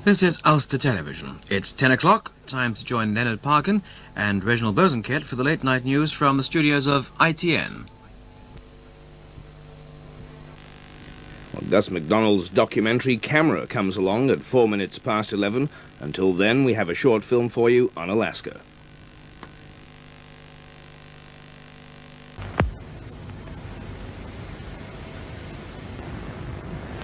This is Ulster Television. It's 10 o'clock, time to join Leonard Parkin and Reginald Bosanquet for the late night news from the studios of ITN. Well, Gus MacDonald's documentary Camera comes along at 4 minutes past 11. Until then, we have a short film for you on Alaska.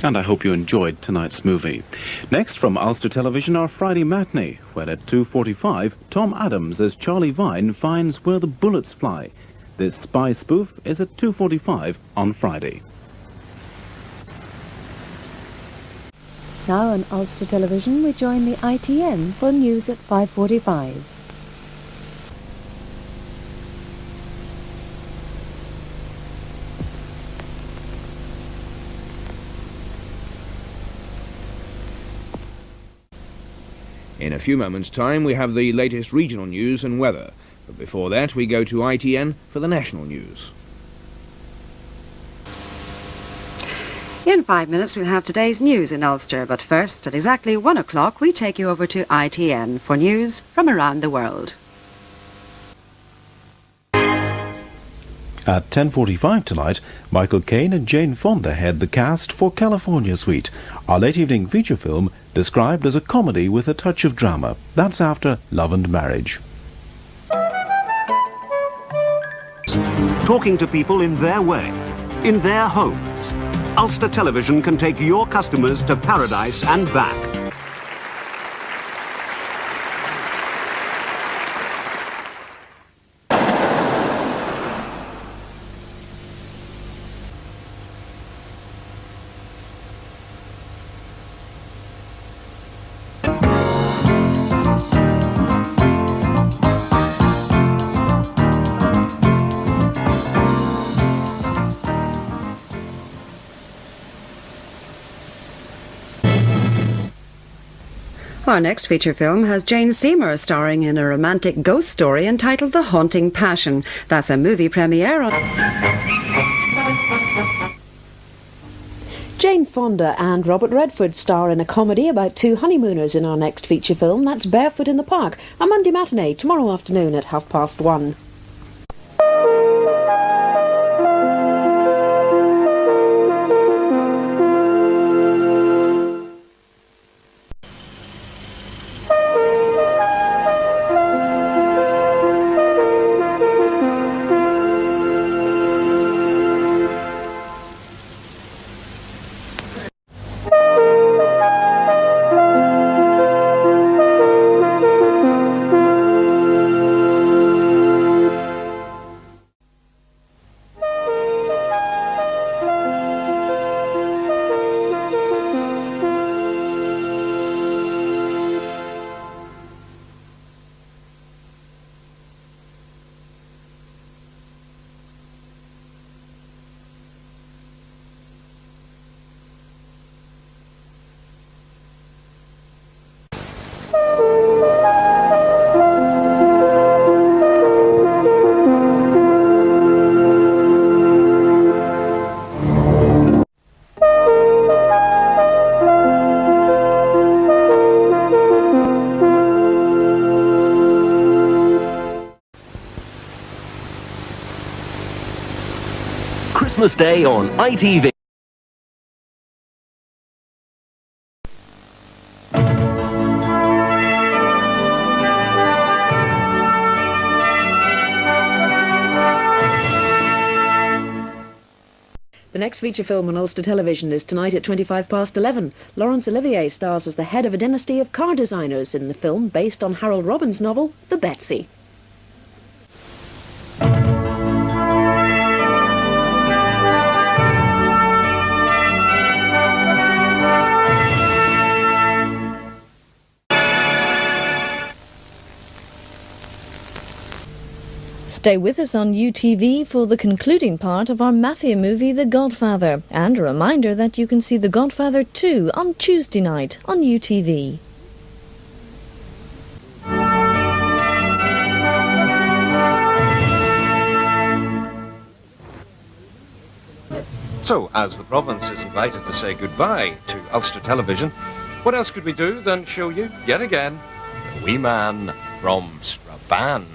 And I hope you enjoyed tonight's movie. Next from Ulster Television, our Friday matinee, where at 2:45, Tom Adams as Charlie Vine finds where the bullets fly. This spy spoof is at 2:45 on Friday. Now on Ulster Television, we join the ITN for news at 5:45. In a few moments' time, we have the latest regional news and weather. But before that, we go to ITN for the national news. In 5 minutes, we'll have today's news in Ulster. But first, at exactly 1 o'clock, we take you over to ITN for news from around the world. At 10:45 tonight, Michael Caine and Jane Fonda head the cast for California Suite, our late evening feature film described as a comedy with a touch of drama. That's after Love and Marriage. Talking to people in their way, in their homes. Ulster Television can take your customers to paradise and back. Our next feature film has Jane Seymour starring in a romantic ghost story entitled The Haunting Passion. That's a movie premiere on... Jane Fonda and Robert Redford star in a comedy about two honeymooners in our next feature film. That's Barefoot in the Park, a Monday matinee tomorrow afternoon at 1:30. Christmas Day on ITV. The next feature film on Ulster Television is tonight at 11:25. Laurence Olivier stars as the head of a dynasty of car designers in the film based on Harold Robbins' novel, The Betsy. Stay with us on UTV for the concluding part of our mafia movie The Godfather, and a reminder that you can see The Godfather 2 on Tuesday night on UTV. So, as the province is invited to say goodbye to Ulster Television, what else could we do than show you, yet again, the wee man from Strabane?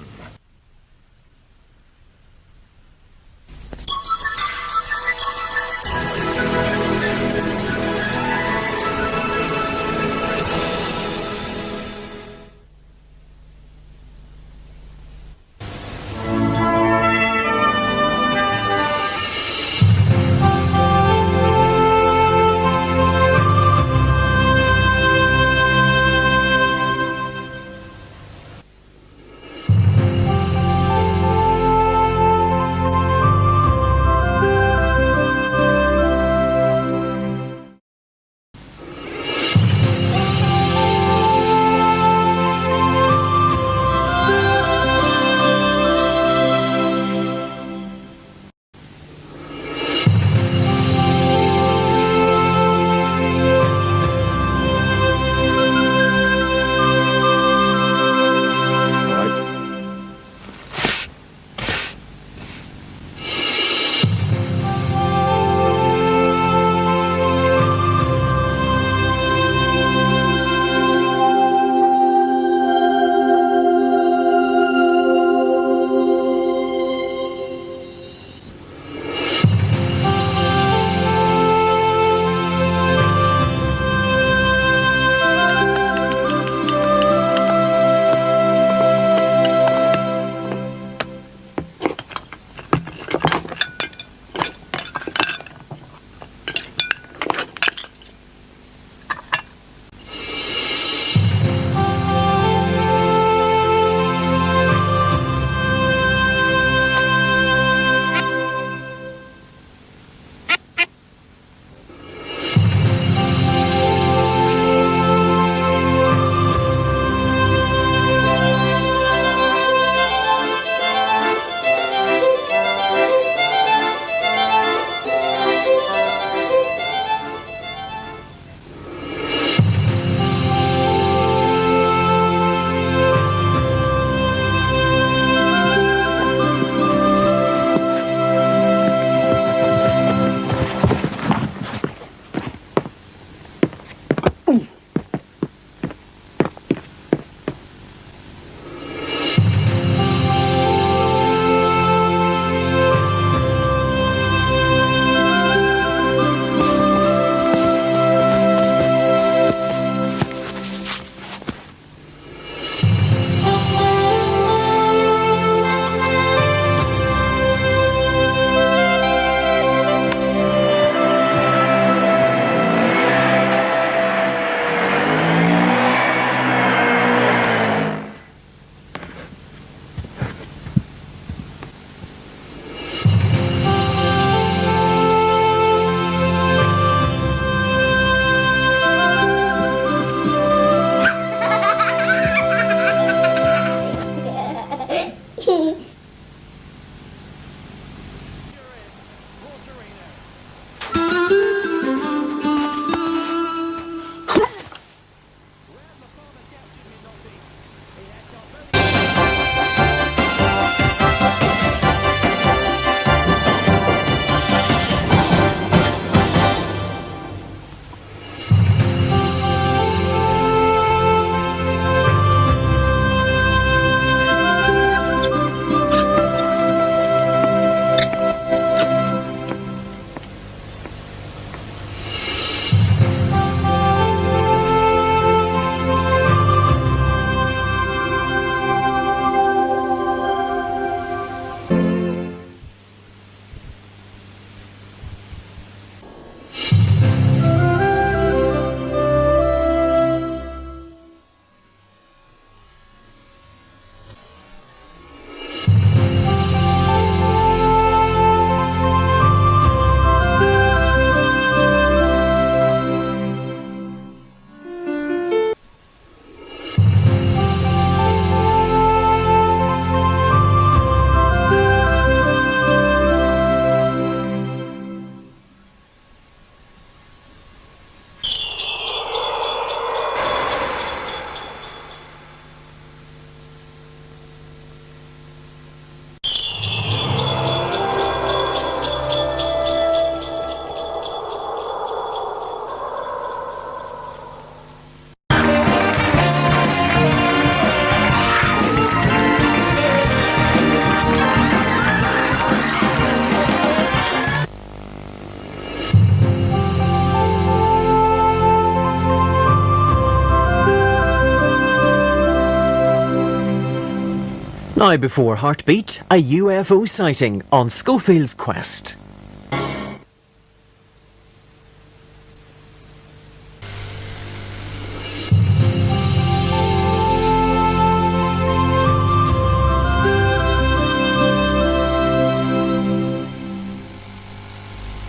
Now before Heartbeat, a UFO sighting on Schofield's Quest.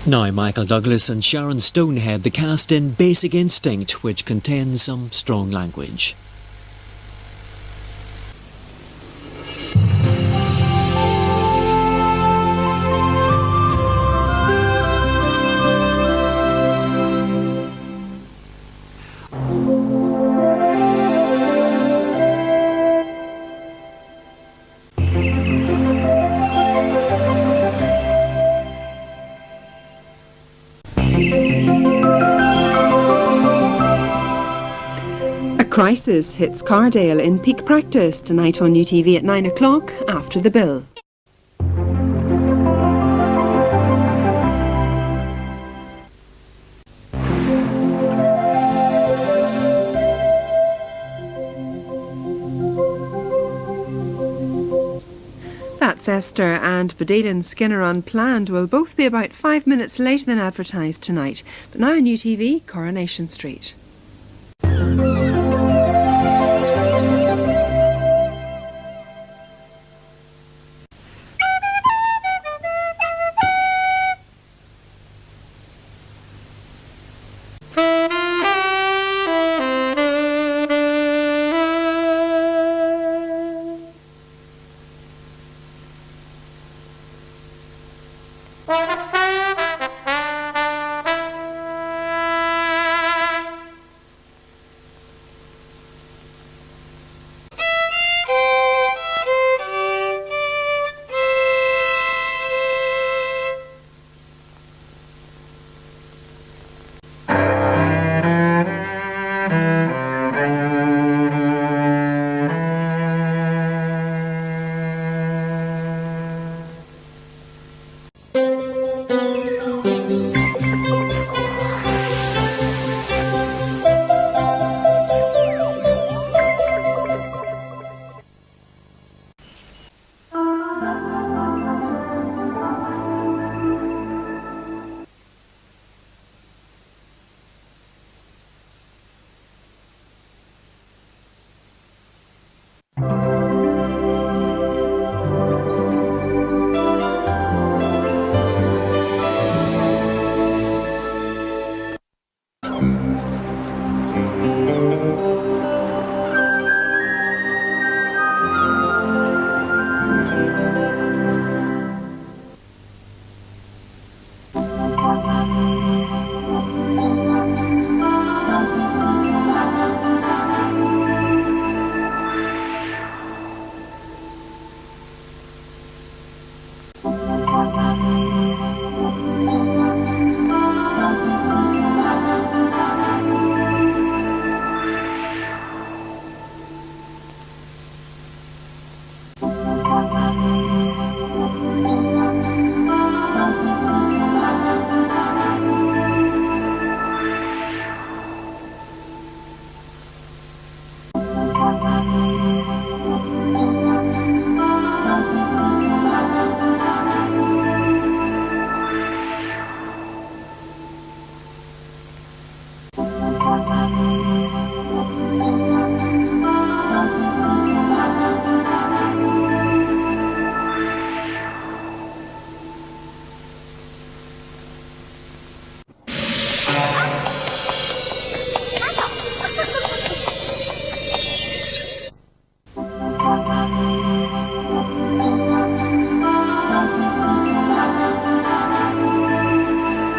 Now Michael Douglas and Sharon Stone head the cast in Basic Instinct, which contains some strong language. Crisis hits Cardale in peak practice tonight on UTV at 9 o'clock after the bill. That's Esther and Badalin Skinner Unplanned will both be about 5 minutes later than advertised tonight. But now on UTV, Coronation Street.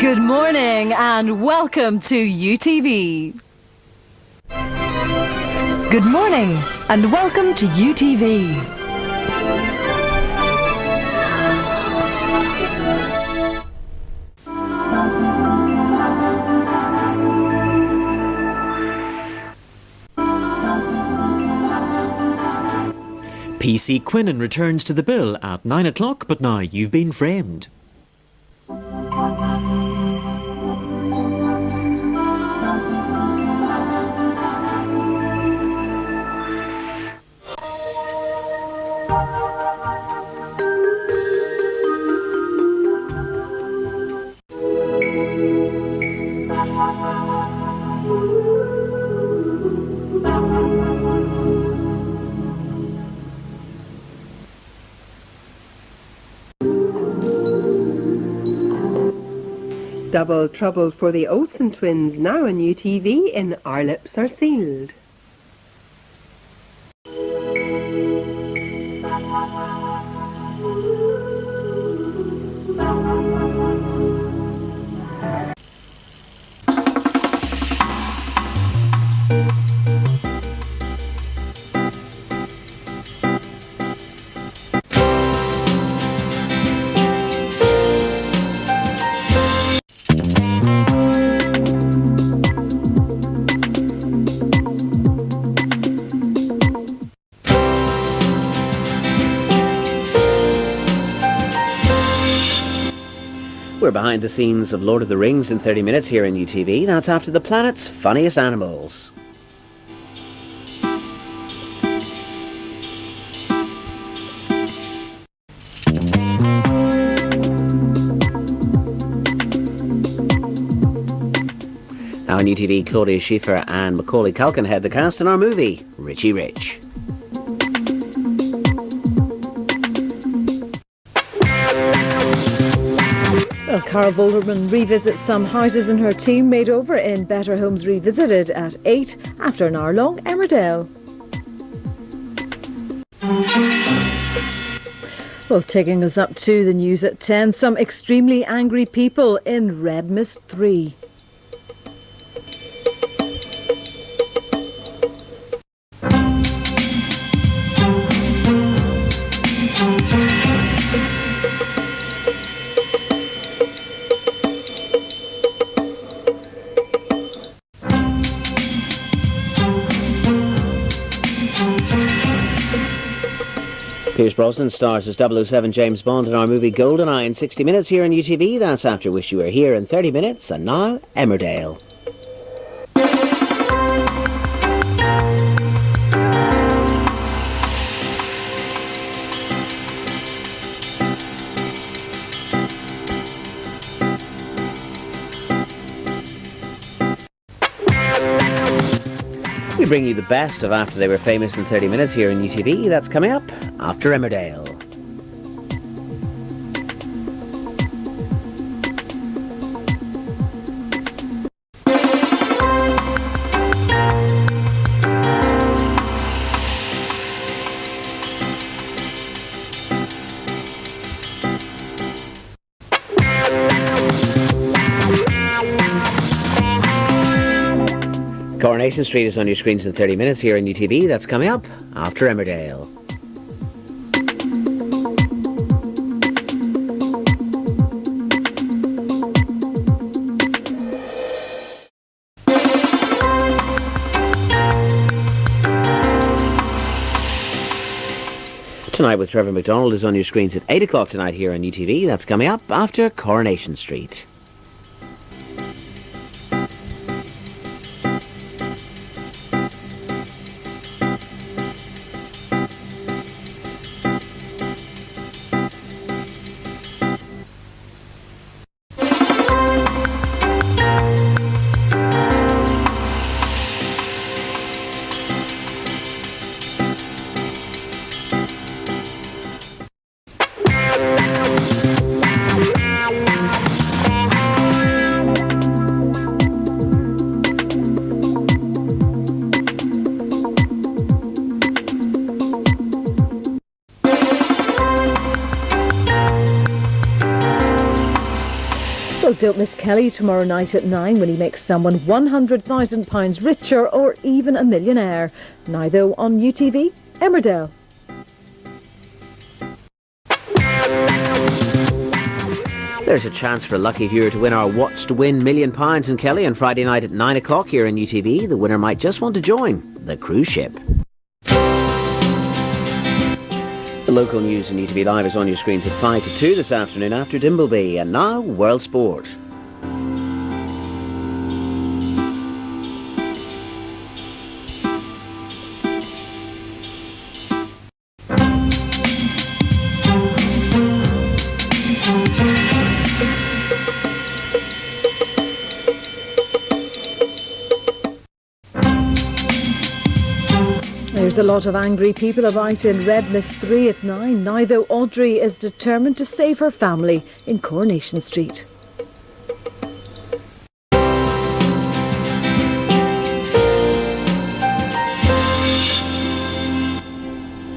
Good morning and welcome to UTV. Good morning and welcome to UTV. PC Quinnan returns to the bill at 9 o'clock, but now you've been framed. Double trouble for the Olsen twins now on UTV in Our Lips Are Sealed. We're behind the scenes of Lord of the Rings in 30 minutes here in UTV. That's after the planet's funniest animals. Now on UTV, Claudia Schiffer and Macaulay Culkin head the cast in our movie, Richie Rich. Well, Carol Boulderman revisits some houses in her team made over in Better Homes Revisited at 8 after an hour-long Emmerdale. Well, taking us up to the news at 10, some extremely angry people in Red Mist 3. Pierce Brosnan stars as 007 James Bond in our movie GoldenEye in 60 minutes here on UTV. That's after Wish You Were Here in 30 minutes. And now, Emmerdale. We bring you the best of After They Were Famous in 30 minutes here in UTV. That's coming up after Emmerdale. Coronation Street is on your screens in 30 minutes here in UTV. That's coming up after Emmerdale. Tonight with Trevor McDonald is on your screens at 8 o'clock tonight here on UTV. That's coming up after Coronation Street. Don't miss Kelly tomorrow night at 9 when he makes someone £100,000 richer or even a millionaire. Now though on UTV, Emmerdale. There's a chance for a lucky viewer to win our What's to Win £1 million in Kelly on Friday night at 9 o'clock here on UTV. The winner might just want to join the cruise ship. The local news in UTV Live is on your screens at 5 to 2 this afternoon after Dimbleby. And now, World Sport. a lot of angry people about in Red Mist 3 at 9, now though Audrey is determined to save her family in Coronation Street.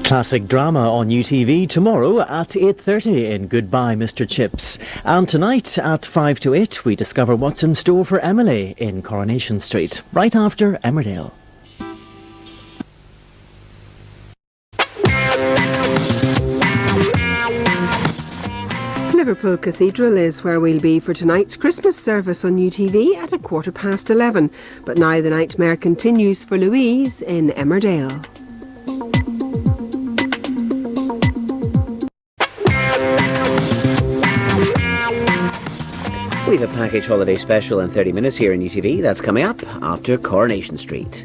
Classic drama on UTV tomorrow at 8:30 in Goodbye Mr. Chips. And tonight at 5 to 8 we discover what's in store for Emily in Coronation Street, right after Emmerdale. Liverpool Cathedral is where we'll be for tonight's Christmas service on UTV at 11:15. But now the nightmare continues for Louise in Emmerdale. We have a package holiday special in 30 minutes here in UTV. That's coming up after Coronation Street.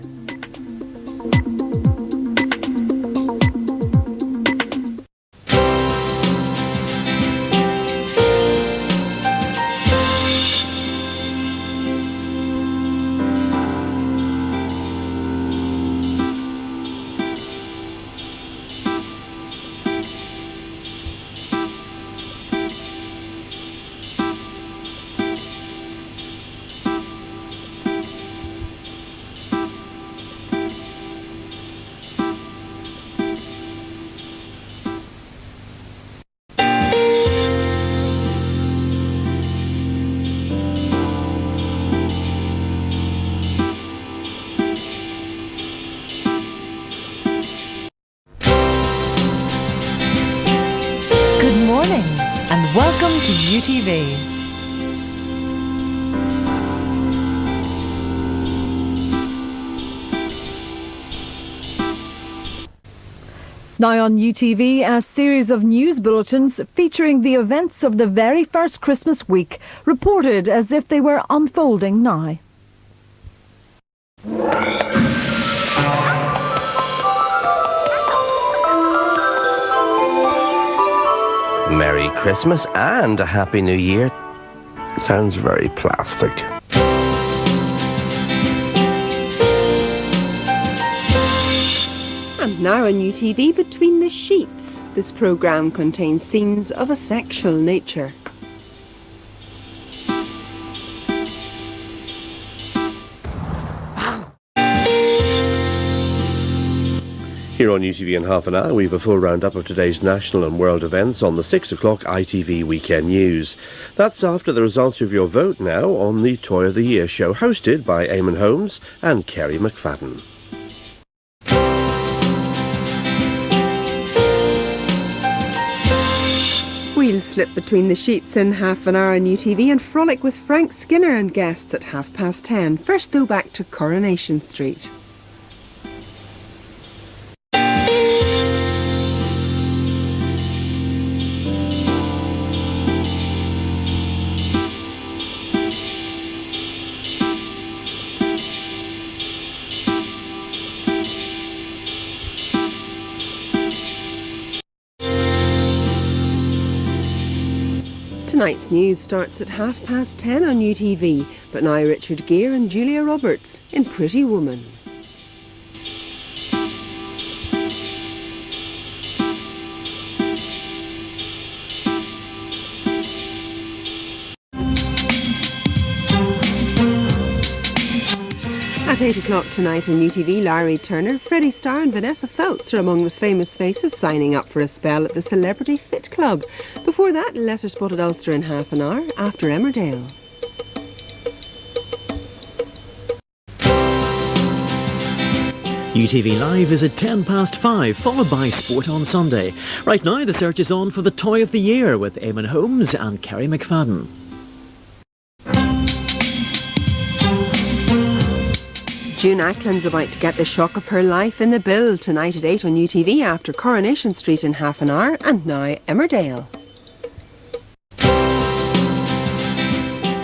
And welcome to UTV. Now on UTV, a series of news bulletins featuring the events of the very first Christmas week, reported as if they were unfolding now. Merry Christmas and a Happy New Year. Sounds very plastic. And now on UTV, Between the Sheets. This programme contains scenes of a sexual nature. Here on UTV in half an hour, we have a full roundup of today's national and world events on the 6 o'clock ITV Weekend News. That's after the results of your vote now on the Toy of the Year show, hosted by Eamon Holmes and Kerry McFadden. We'll slip between the sheets in half an hour on UTV and frolic with Frank Skinner and guests at 10:30. First, though, back to Coronation Street. Tonight's news starts at 10:30 on UTV, but now Richard Gere and Julia Roberts in Pretty Woman. At 8 o'clock tonight on UTV, Larry Turner, Freddie Starr and Vanessa Feltz are among the famous faces signing up for a spell at the Celebrity Fit Club. Before that, Lesser Spotted Ulster in half an hour after Emmerdale. UTV Live is at 5:10, followed by Sport on Sunday. Right now, the search is on for the Toy of the Year with Eamon Holmes and Kerry McFadden. June Ackland's about to get the shock of her life in the Bill tonight at 8 on UTV after Coronation Street in half an hour, and now Emmerdale.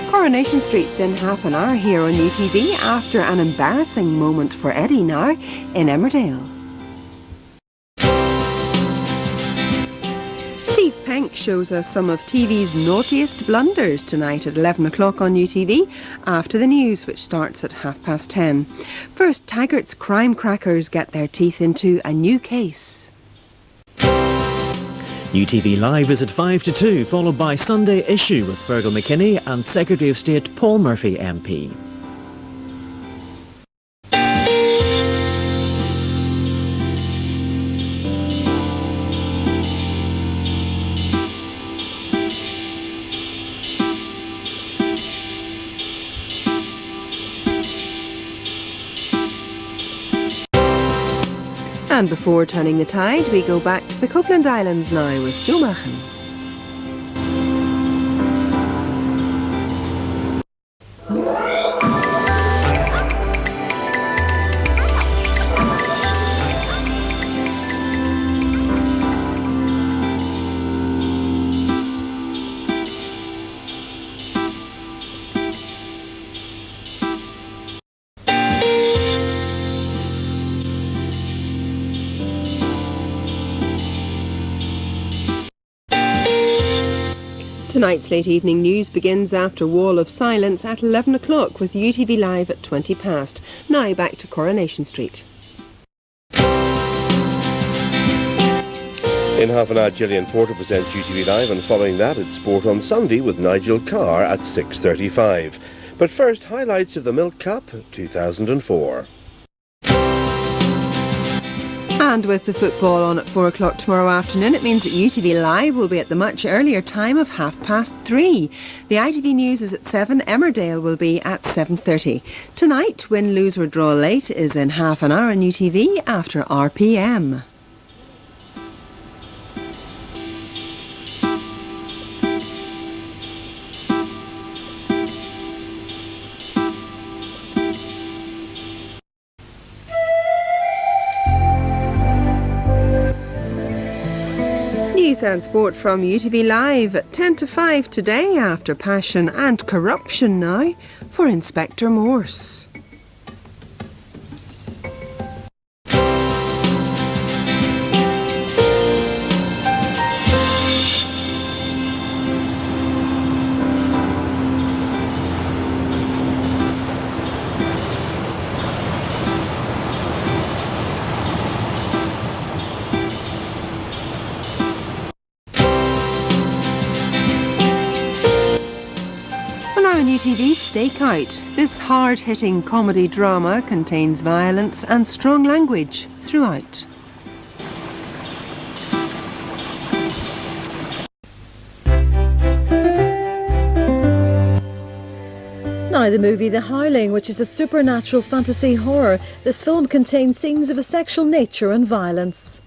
Coronation Street's in half an hour here on UTV after an embarrassing moment for Eddie now in Emmerdale. Steve Penk shows us some of TV's naughtiest blunders tonight at 11 o'clock on UTV, after the news, which starts at 10:30. First, Taggart's crime crackers get their teeth into a new case. UTV Live is at 5 to 2, followed by Sunday Issue with Fergal McKinney and Secretary of State Paul Murphy MP. And before turning the tide, we go back to the Copeland Islands now with Joe Machen. Tonight's late evening news begins after Wall of Silence at 11 o'clock with UTV Live at 20 past. Now back to Coronation Street. In half an hour, Gillian Porter presents UTV Live, and following that, it's Sport on Sunday with Nigel Carr at 6:35. But first, highlights of the Milk Cup 2004. And with the football on at 4 o'clock tomorrow afternoon, it means that UTV Live will be at the much earlier time of 3:30. The ITV News is at 7, Emmerdale will be at 7:30. Tonight, Win, Lose or Draw Late is in half an hour on UTV after RPM. News and sport from UTV Live at 10 to 5 today after Passion and Corruption now for Inspector Morse. UTV Stakeout. This hard-hitting comedy drama contains violence and strong language throughout. Now the movie The Howling, which is a supernatural fantasy horror. This film contains scenes of a sexual nature and violence.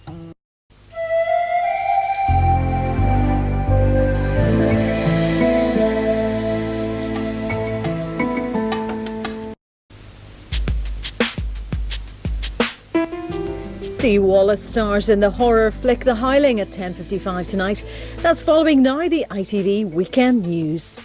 Dee Wallace stars in the horror flick The Howling at 10:55 tonight. That's following now the ITV Weekend News.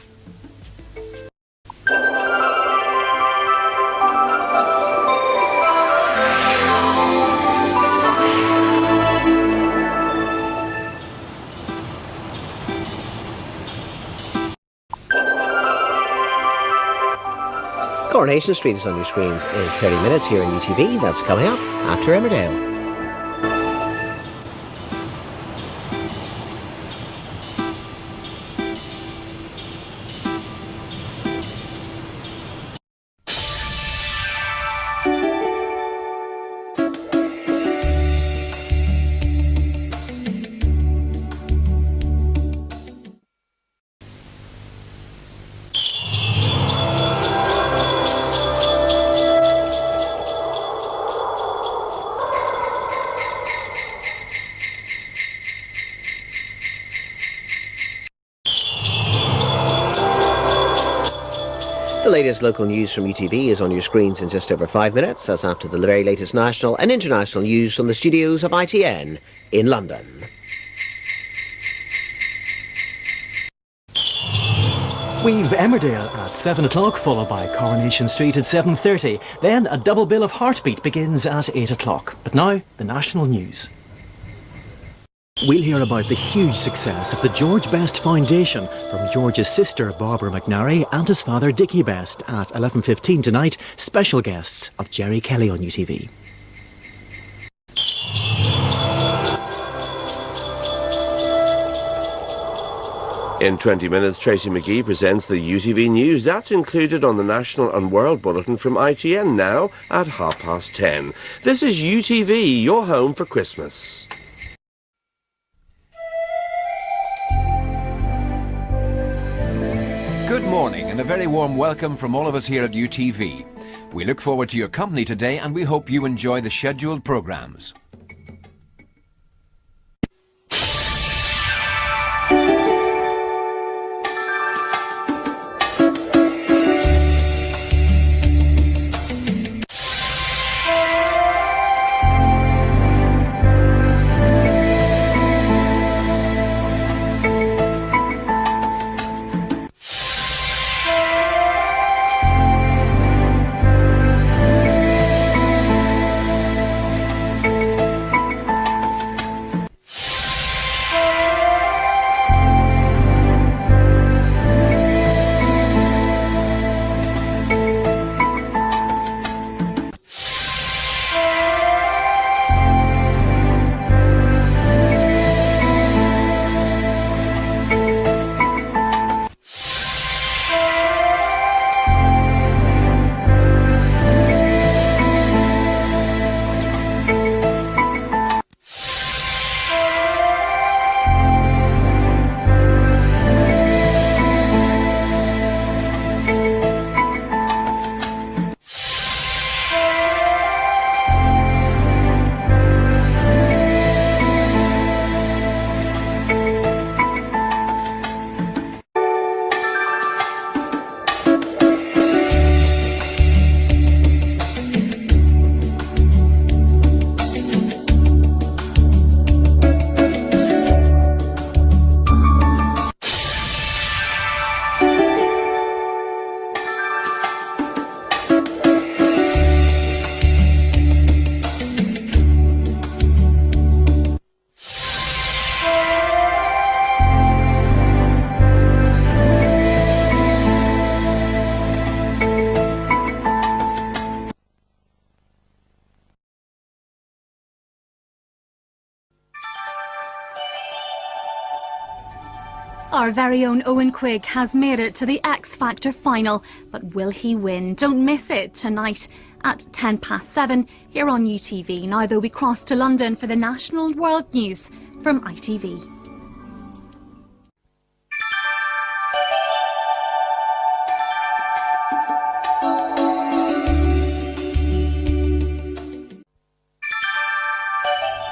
Coronation Street is on your screens in 30 minutes here on UTV. That's coming up after Emmerdale. The latest local news from UTV is on your screens in just over 5 minutes. That's after the very latest national and international news from the studios of ITN in London. We've Emmerdale at 7 o'clock, followed by Coronation Street at 7:30. Then a double bill of Heartbeat begins at 8 o'clock. But now, the national news. We'll hear about the huge success of the George Best Foundation from George's sister Barbara McNary and his father Dickie Best at 11:15 tonight. Special guests of Jerry Kelly on UTV. In 20 minutes, Tracy McGee presents the UTV News. That's included on the National and World Bulletin from ITN now at 10:30. This is UTV, your home for Christmas. Good morning and a very warm welcome from all of us here at UTV. We look forward to your company today and we hope you enjoy the scheduled programmes. Our very own Owen Quigg has made it to the X Factor final, but will he win? Don't miss it tonight at 7:10 here on UTV. Now though, we cross to London for the national world news from ITV.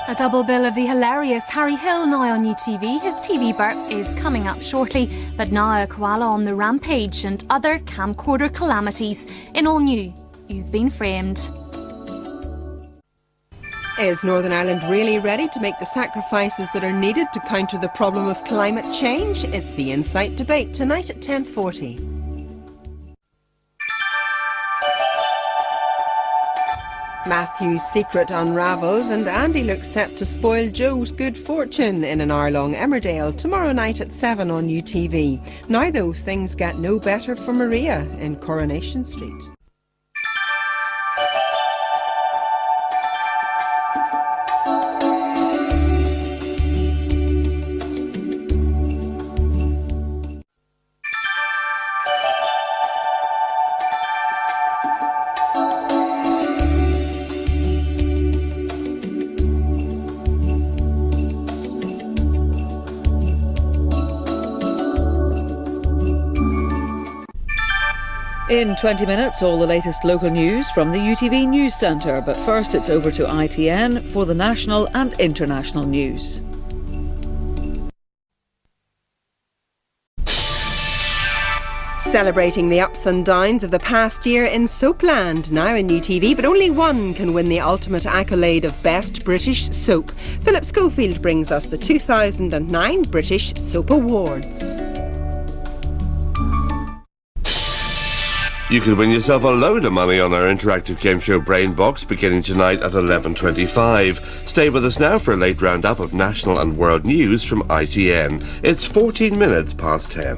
A double bill of the hilarious Harry Hill now on UTV. His TV birth is coming up shortly, but now a koala on the rampage and other camcorder calamities. In all new, You've Been Framed. Is Northern Ireland really ready to make the sacrifices that are needed to counter the problem of climate change? It's the Insight debate tonight at 10:40. Matthew's secret unravels and Andy looks set to spoil Joe's good fortune in an hour-long Emmerdale tomorrow night at 7 on UTV. Now though, things get no better for Maria in Coronation Street. In 20 minutes, all the latest local news from the UTV News Centre. But first, it's over to ITN for the national and international news. Celebrating the ups and downs of the past year in Soapland, now in UTV, but only one can win the ultimate accolade of Best British Soap. Philip Schofield brings us the 2009 British Soap Awards. You can win yourself a load of money on our interactive game show Brain Box beginning tonight at 11:25. Stay with us now for a late roundup of national and world news from ITN. It's 14 minutes past 10.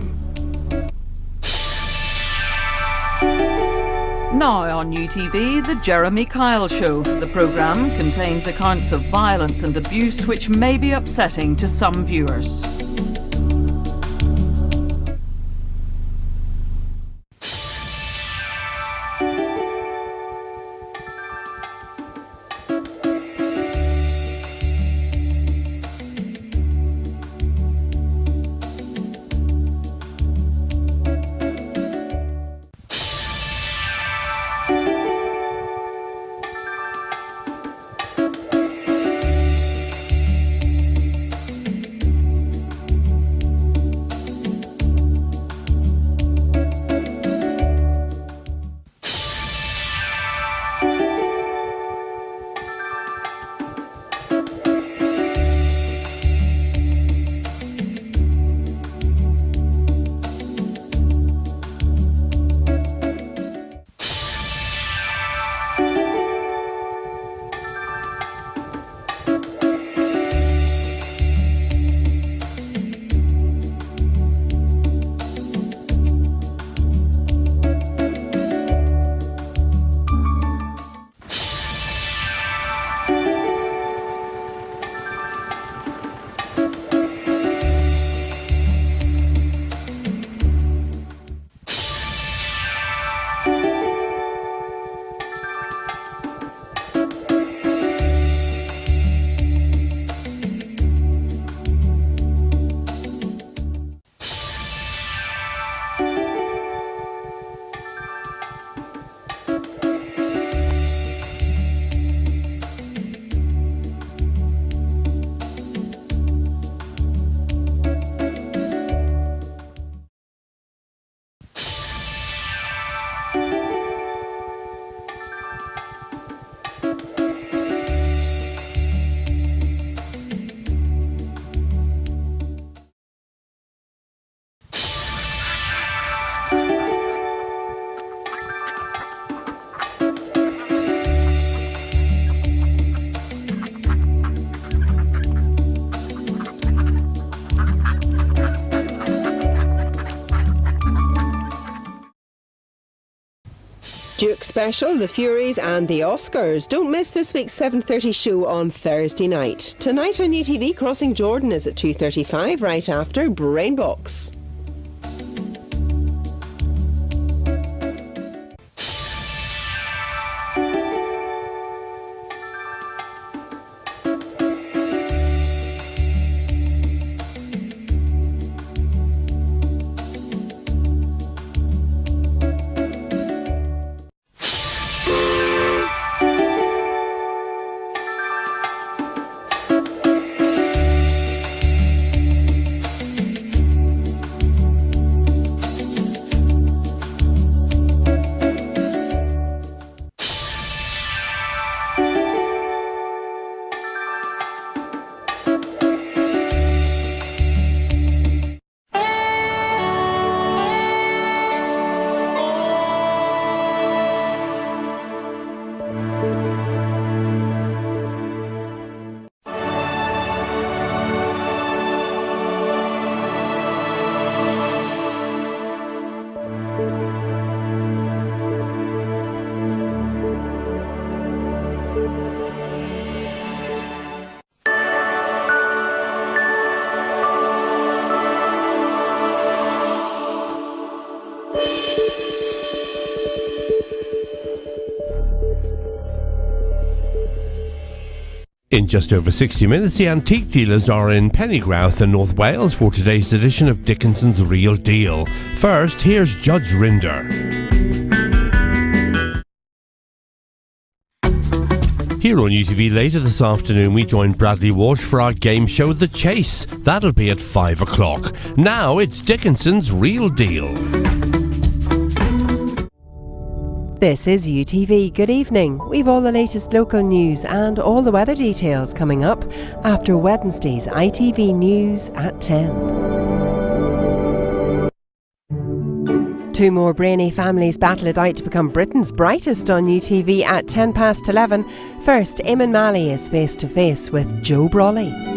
Now on UTV, The Jeremy Kyle Show. The programme contains accounts of violence and abuse which may be upsetting to some viewers. Duke Special, The Furies and the Oscars. Don't miss this week's 7:30 show on Thursday night. Tonight on UTV, Crossing Jordan is at 2:35, right after Brain Box. In just over 60 minutes, the antique dealers are in Pennygrout in North Wales for today's edition of Dickinson's Real Deal. First, here's Judge Rinder. Here on UTV later this afternoon, we join Bradley Walsh for our game show The Chase. That'll be at 5 o'clock. Now it's Dickinson's Real Deal. This is UTV. Good evening. We've all the latest local news and all the weather details coming up after Wednesday's ITV News at 10. Two more brainy families battle it out to become Britain's brightest on UTV at 11:10. First, Eamon Malley is face to face with Joe Brawley.